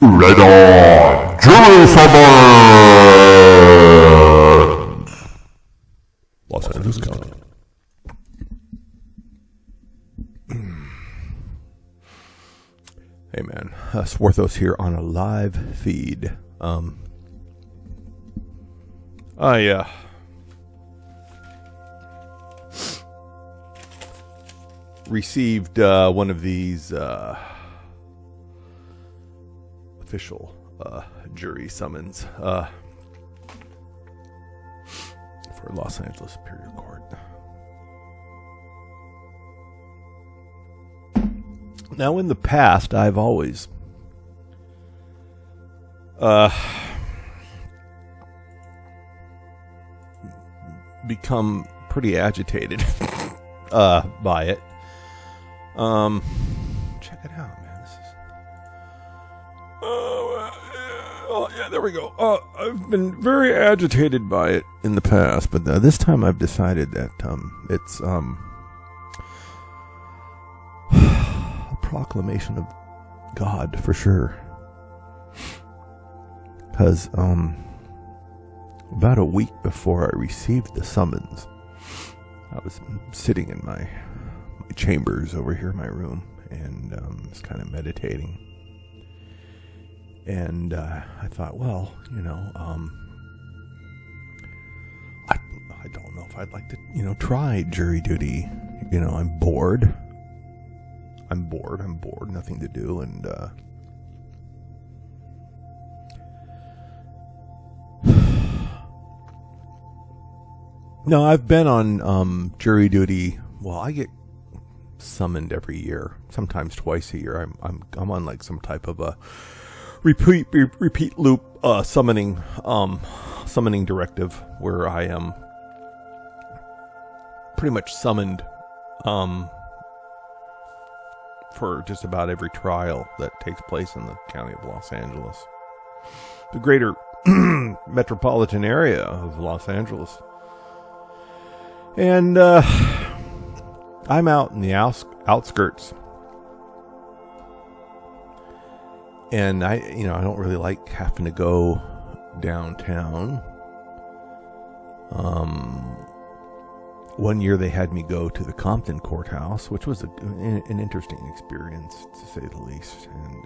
Red on Jerusalem! Los Angeles County. Hey man, Swarthos here on a live feed. I received one of these official jury summons for Los Angeles Superior Court. Now, in the past, I've always become pretty agitated by it. Check it out, man. This is. Oh, yeah, there we go. I've been very agitated by it in the past, but this time I've decided that it's a proclamation of God for sure. Because about a week before I received the summons, I was sitting in my chambers over here in my room and was kind of meditating. And I thought, well, you know, I don't know if I'd like to, you know, try jury duty. You know, I'm bored, nothing to do, and no, I've been on jury duty. Well, I get summoned every year, sometimes twice a year. I'm on like some type of a repeat loop summoning directive where I am pretty much summoned for just about every trial that takes place in the county of Los Angeles, the greater metropolitan area of Los Angeles. And I'm out in the outskirts, and I don't really like having to go downtown. One year they had me go to the Compton courthouse, which was an interesting experience, to say the least. And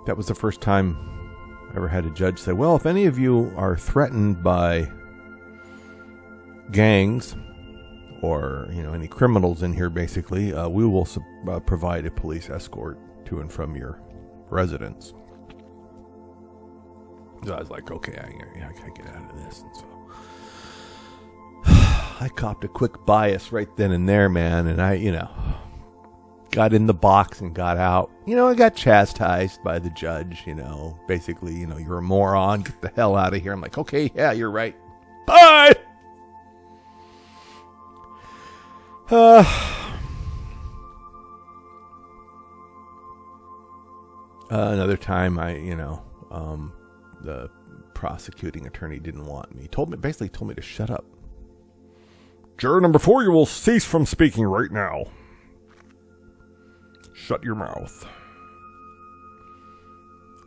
that was the first time I ever had a judge say, well, if any of you are threatened by gangs or, you know, any criminals in here, basically, we will provide a police escort to and from your residence. So I was like, okay, I gotta get out of this. And so I copped a quick bias right then and there, man, and I, you know, got in the box and got out. You know, I got chastised by the judge, you know, basically, you know, you're a moron, get the hell out of here. I'm like, okay, yeah, you're right. Bye! Another time the prosecuting attorney didn't want me. Basically told me to shut up. Juror number 4, you will cease from speaking right now. Shut your mouth.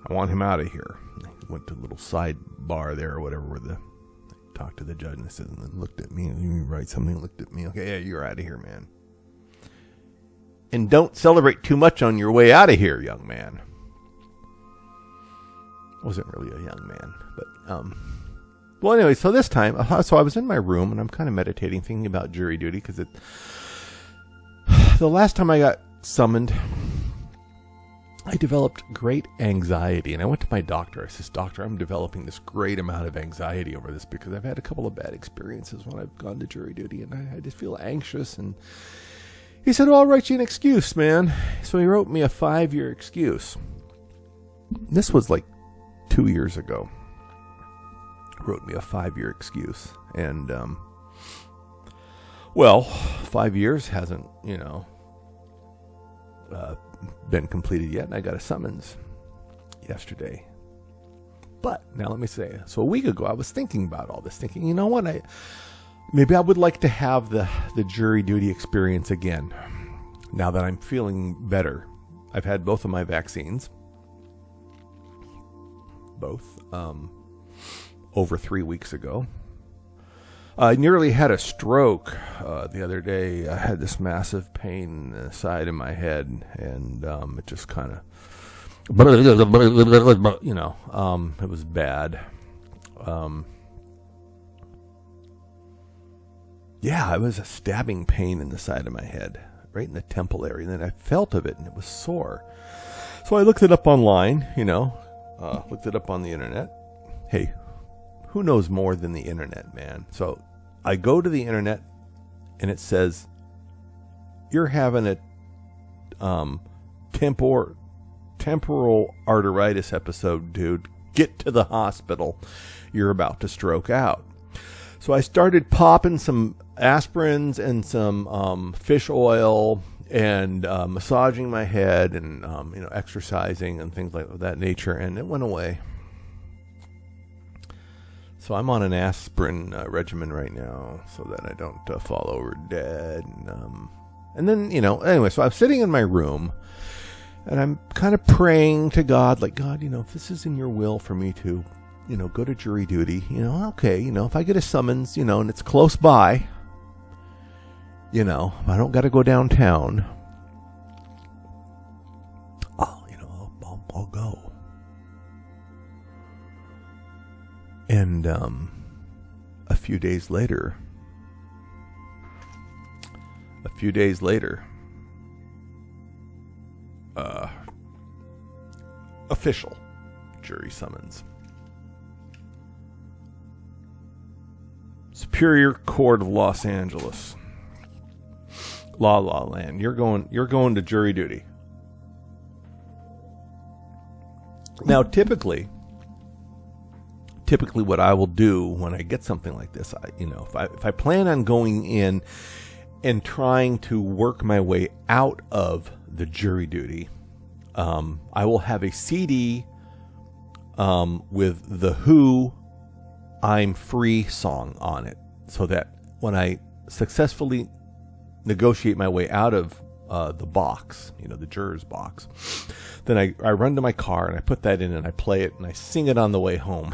I want him out of here. I went to a little sidebar there or whatever where I talked to the judge and then looked at me and you write something, looked at me. Okay, yeah, you're out of here, man. And don't celebrate too much on your way out of here, young man. I wasn't really a young man, but well, anyway, so this time, so I was in my room and I'm kind of meditating, thinking about jury duty, because the last time I got summoned, I developed great anxiety, and I went to my doctor. I said, doctor, I'm developing this great amount of anxiety over this because I've had a couple of bad experiences when I've gone to jury duty, and I just feel anxious. And he said, well, I'll write you an excuse, man. So he wrote me a 5-year excuse. This was like 2 years ago. Wrote me a 5-year excuse, and well, 5 years hasn't, you know, been completed yet, and I got a summons yesterday. But now let me say, so a week ago I was thinking about all this, thinking, you know what, maybe I would like to have the jury duty experience again, now that I'm feeling better I've had both of my vaccines. Both. Over 3 weeks ago. I nearly had a stroke the other day. I had this massive pain in the side of my head, and it just kind of, it was bad. It was a stabbing pain in the side of my head, right in the temple area. And then I felt of it, and it was sore. So I looked it up online, looked it up on the internet. Hey, who knows more than the internet, man? So I go to the internet, and it says, you're having a temporal arteritis episode, dude. Get to the hospital. You're about to stroke out. So I started popping some aspirins and some fish oil and massaging my head and exercising and things like that nature, and it went away. So I'm on an aspirin regimen right now so that I don't fall over dead. And then, anyway, so I'm sitting in my room and I'm kind of praying to God, like, God, if this is in your will for me to, go to jury duty, okay, if I get a summons, and it's close by, I don't got to go downtown, I'll go. And a few days later, official jury summons. Superior Court of Los Angeles. La La Land. You're going to jury duty. Now, typically what I will do when I get something like this, if I plan on going in and trying to work my way out of the jury duty, I will have a CD with the Who I'm Free song on it, so that when I successfully negotiate my way out of the box, the juror's box, then I run to my car and I put that in and I play it and I sing it on the way home.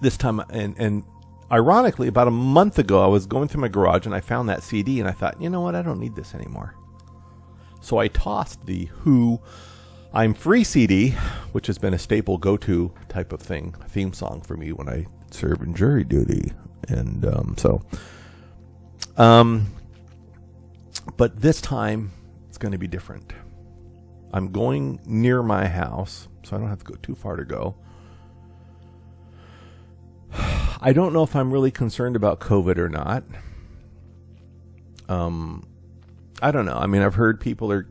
This time, and ironically, about a month ago, I was going through my garage and I found that CD and I thought, you know what, I don't need this anymore. So I tossed the Who I'm Free CD, which has been a staple go-to type of thing, a theme song for me when I serve in jury duty. And but this time it's going to be different. I'm going near my house, so I don't have to go too far to go. I don't know if I'm really concerned about COVID or not. I don't know. I mean, I've heard people are,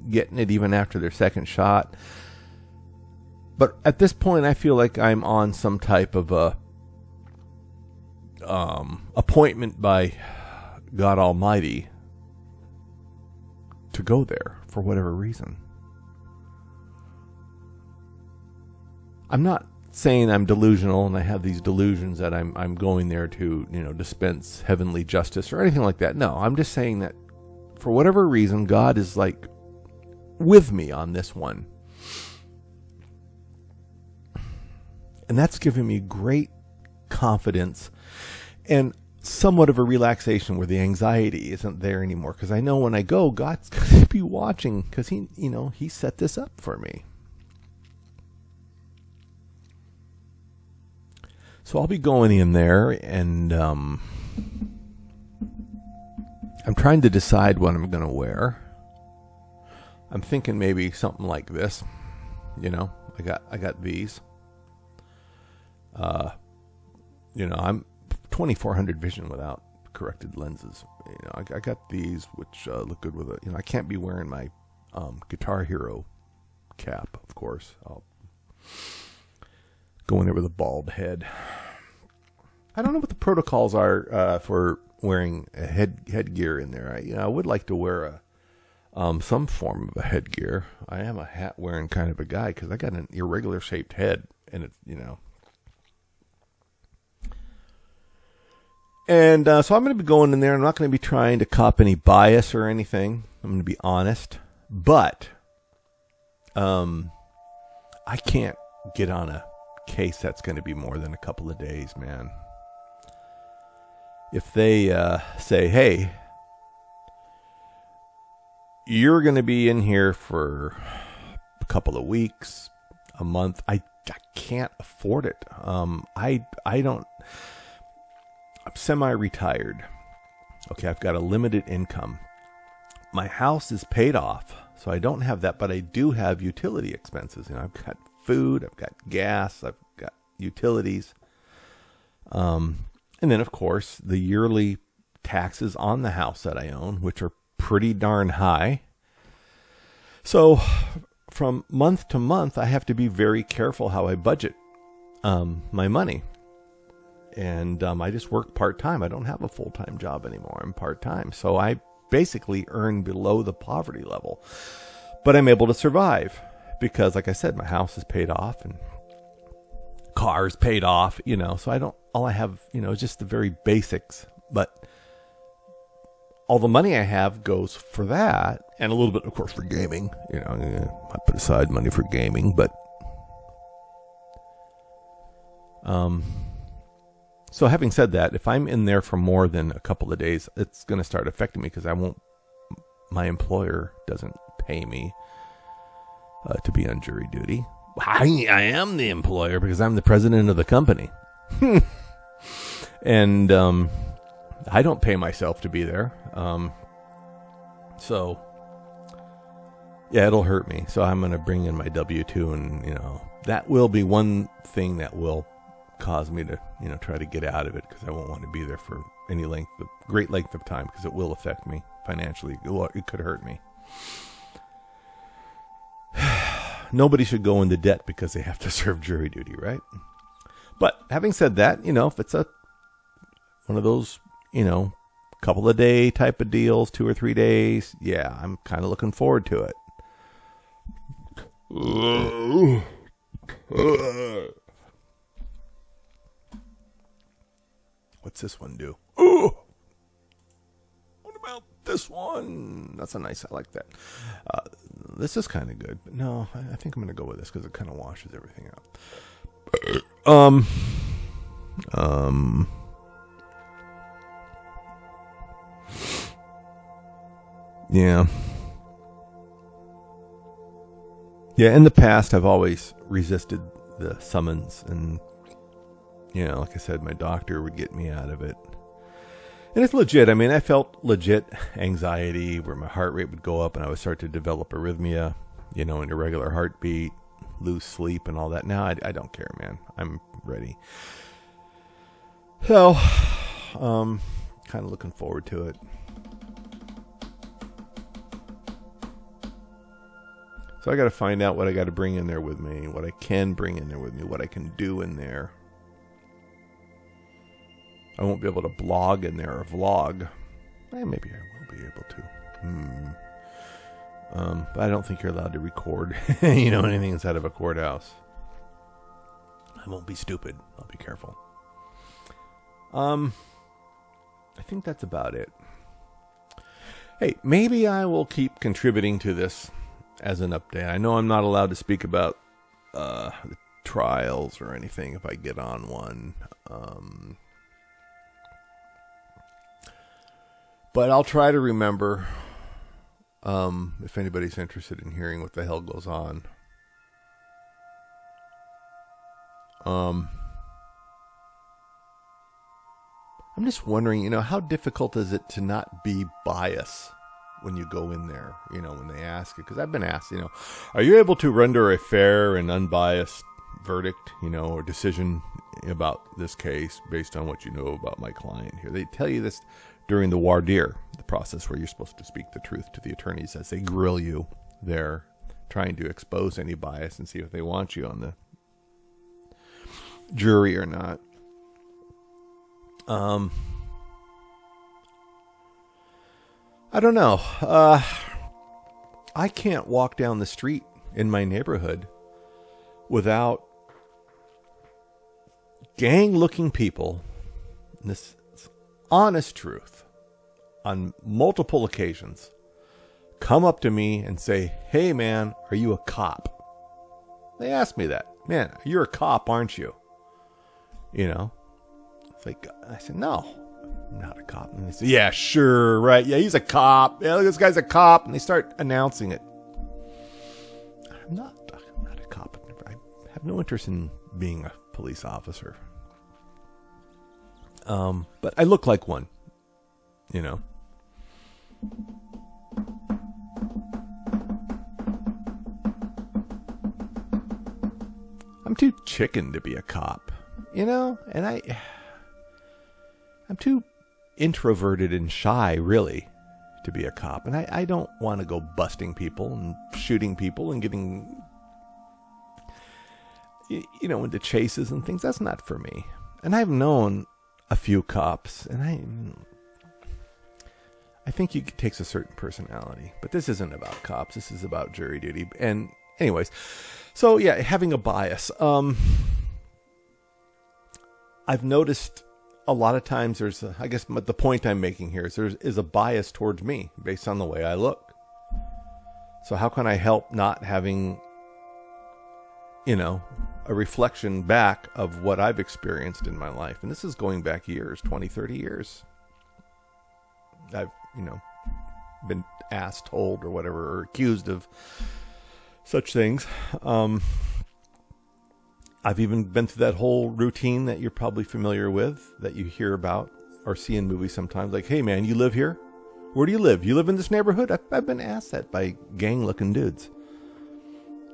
getting it even after their second shot. But at this point, I feel like I'm on some type of a appointment by God Almighty to go there for whatever reason. I'm not saying I'm delusional and I have these delusions that I'm going there to, dispense heavenly justice or anything like that. No, I'm just saying that for whatever reason, God is like with me on this one. And that's given me great confidence and somewhat of a relaxation where the anxiety isn't there anymore. Because I know when I go, God's going to be watching because he set this up for me. So I'll be going in there and I'm trying to decide what I'm going to wear. I'm thinking maybe something like this. I got these. I'm 2400 vision without corrected lenses. I got these which look good with it. I can't be wearing my Guitar Hero cap, of course. I'll go in there with a bald head. I don't know what the protocols are for wearing a headgear in there. I would like to wear some form of a headgear. I am a hat wearing kind of a guy because I got an irregular shaped head, and it's And so I'm going to be going in there. I'm not going to be trying to cop any bias or anything. I'm going to be honest. But I can't get on a case that's going to be more than a couple of days, man. If they say, hey, you're going to be in here for a couple of weeks, a month, I can't afford it. I don't. I'm semi-retired. Okay, I've got a limited income. My house is paid off, so I don't have that, but I do have utility expenses. You know, I've got food, I've got gas, I've got utilities. And then, of course, the yearly taxes on the house that I own, which are pretty darn high. So from month to month, I have to be very careful how I budget my money. And I just work part-time. I don't have a full-time job anymore. I'm part-time. So I basically earn below the poverty level. But I'm able to survive because, like I said, my house is paid off and car's paid off, you know. So all I have, you know, is just the very basics. But all the money I have goes for that. And a little bit, of course, for gaming. You know, I put aside money for gaming, but so having said that, if I'm in there for more than a couple of days, it's going to start affecting me because my employer doesn't pay me to be on jury duty. I am the employer because I'm the president of the company. And I don't pay myself to be there. So, yeah, it'll hurt me. So I'm going to bring in my W-2 and, you know, that will be one thing that will cause me to, you know, try to get out of it because I won't want to be there for any great length of time because it will affect me financially. It could hurt me. Nobody should go into debt because they have to serve jury duty, right? But having said that, you know, if it's one of those, you know, couple of day type of deals, 2 or 3 days, yeah, I'm kind of looking forward to it. What's this one do? Ooh! What about this one? That's I like that. This is kind of good. But no, I think I'm going to go with this because it kind of washes everything out. Yeah. Yeah, in the past, I've always resisted the summons and, you know, like I said, my doctor would get me out of it. And it's legit. I mean, I felt legit anxiety where my heart rate would go up and I would start to develop arrhythmia, you know, an irregular heartbeat, lose sleep and all that. Now I don't care, man. I'm ready. So, kind of looking forward to it. So I got to find out what I got to bring in there with me, what I can bring in there with me, what I can do in there. I won't be able to blog in there or vlog. Maybe I will be able to. But I don't think you're allowed to record, you know, anything inside of a courthouse. I won't be stupid. I'll be careful. I think that's about it. Hey, maybe I will keep contributing to this as an update. I know I'm not allowed to speak about the trials or anything if I get on one. But I'll try to remember if anybody's interested in hearing what the hell goes on. I'm just wondering, you know, how difficult is it to not be biased when you go in there, you know, when they ask you? Because I've been asked, you know, are you able to render a fair and unbiased verdict, you know, or decision about this case based on what you know about my client here? They tell you this during the voir dire, the process where you're supposed to speak the truth to the attorneys as they grill you. They're trying to expose any bias and see if they want you on the jury or not. I don't know. I can't walk down the street in my neighborhood without gang-looking people. This honest truth, on multiple occasions, come up to me and say, "Hey, man, are you a cop?" They ask me that. "Man, you're a cop, aren't you?" You know? It's like, I said, "No, I'm not a cop." And they say, "Yeah, sure, right. Yeah, he's a cop. Yeah, this guy's a cop." And they start announcing it. I'm not a cop. I have no interest in being a police officer. But I look like one, you know. I'm too chicken to be a cop, you know, and I'm too introverted and shy, really, to be a cop. And I don't want to go busting people and shooting people and getting, you know, into chases and things. That's not for me. And I've known a few cops, and I think it takes a certain personality. But this isn't about cops. This is about jury duty. And anyways, so yeah, having a bias. I've noticed a lot of times there's, I guess the point I'm making here is there is a bias towards me based on the way I look. So how can I help not having, you know, a reflection back of what I've experienced in my life? And this is going back years, 20, 30 years. I've, you know, been asked, told, or whatever, or accused of such things. I've even been through that whole routine that you're probably familiar with, that you hear about or see in movies sometimes. Like, "Hey, man, you live here? Where do you live? You live in this neighborhood?" I've been asked that by gang-looking dudes.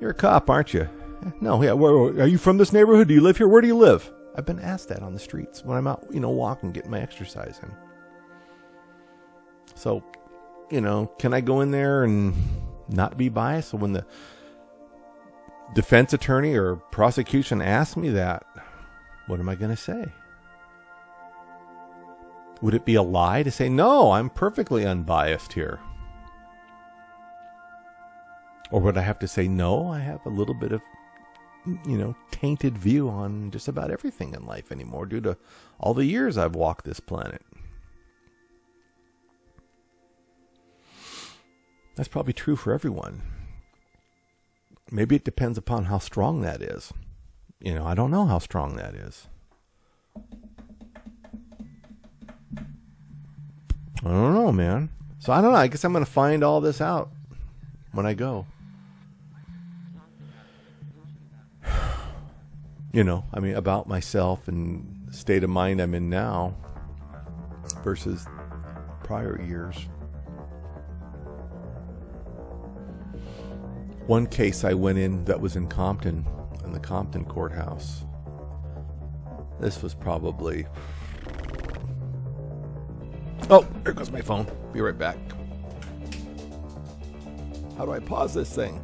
"You're a cop, aren't you?" "No, yeah. Are you from this neighborhood? Do you live here? Where do you live?" I've been asked that on the streets when I'm out, you know, walking, getting my exercise in. So, you know, can I go in there and not be biased? So when the defense attorney or prosecution asks me that, what am I going to say? Would it be a lie to say, "No, I'm perfectly unbiased here"? Or would I have to say, "No, I have a little bit of, you know, tainted view on just about everything in life anymore due to all the years I've walked this planet"? That's probably true for everyone. Maybe it depends upon how strong that is. You know, I don't know how strong that is. I don't know, man. So I don't know. I guess I'm going to find all this out when I go. You know, I mean, about myself and the state of mind I'm in now versus prior years. One case I went in that was in Compton, in the Compton courthouse. This was probably... Oh, there goes my phone. Be right back. How do I pause this thing?